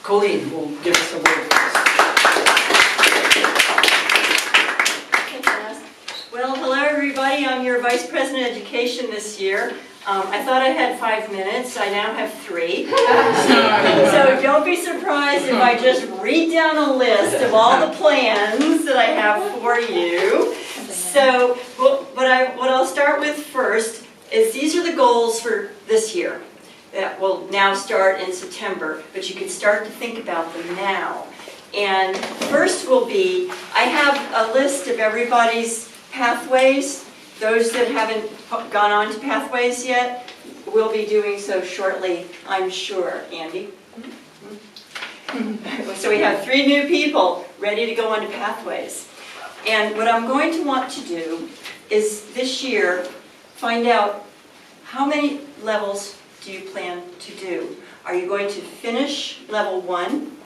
Colleen will give us a word. Well, hello everybody. I'm your Vice President of Education this year. I thought I had 5 minutes. I now have 3. So don't be surprised if I just read down a list of all the plans that I have for you. So what I'll start with first is these are the goals for this year that will now start in September, but you can start to think about them now. And first will be, I have a list of everybody's pathways. Those that haven't gone on to pathways yet will be doing so shortly, I'm sure. Andy? So we have 3 new people ready to go on to pathways. And what I'm going to want to do is this year find out how many levels do you plan to do. Are you going to finish level 1?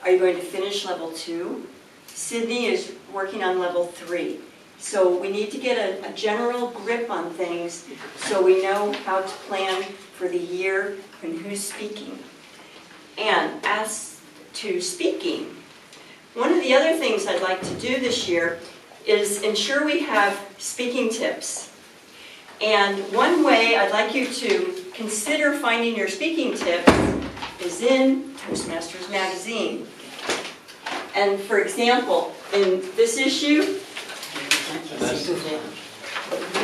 Are you going to finish level 2? Sydney is working on level 3. So we need to get a general grip on things so we know how to plan for the year and who's speaking. And as to speaking, one of the other things I'd like to do this year is ensure we have speaking tips. And one way I'd like you to consider finding your speaking tips is in Toastmasters magazine. And for example, in this issue,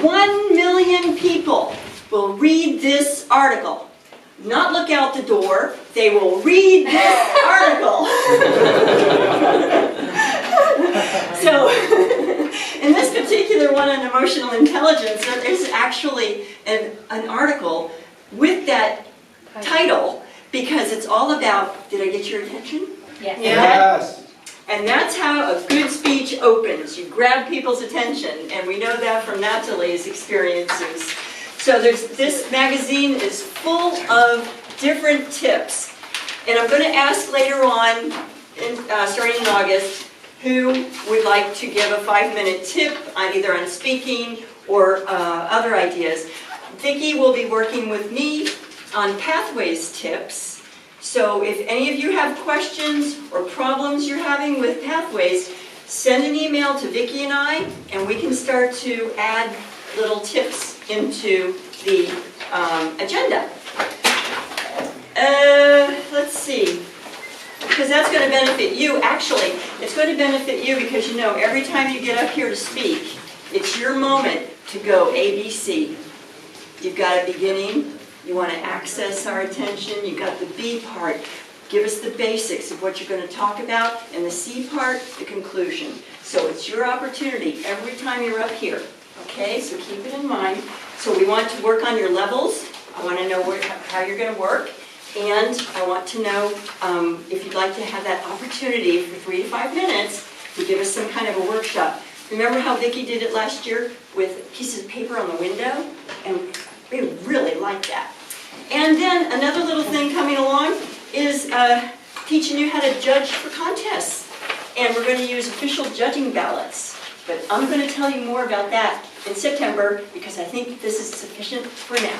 1 million people will read this article. Not look out the door, they will read this article. So, in this particular one on emotional intelligence, there's actually an article with that title because it's all about, did I get your attention? Yes. Yes. And that's how a good speech opens. You grab people's attention, and we know that from Natalie's experiences. So this magazine is full of different tips. And I'm going to ask later on, starting in August, who would like to give a 5-minute tip on either on speaking or other ideas. Vicki will be working with me on pathways tips. So if any of you have questions or problems you're having with pathways, send an email to Vicki and I, and we can start to add little tips into the agenda. Let's see, because that's going to benefit you. Actually, it's going to benefit you because you know every time you get up here to speak, it's your moment to go ABC. You've got a beginning. You want to access our attention. You've got the B part. Give us the basics of what you're going to talk about. And the C part, the conclusion. So it's your opportunity every time you're up here. Okay, so keep it in mind. So we want to work on your levels. I want to know how you're going to work. And I want to know if you'd like to have that opportunity for 3 to 5 minutes to give us some kind of a workshop. Remember how Vicki did it last year with pieces of paper on the window? And we really like that. And then another little thing coming along is teaching you how to judge for contests. And we're going to use official judging ballots. But I'm going to tell you more about that in September because I think this is sufficient for now.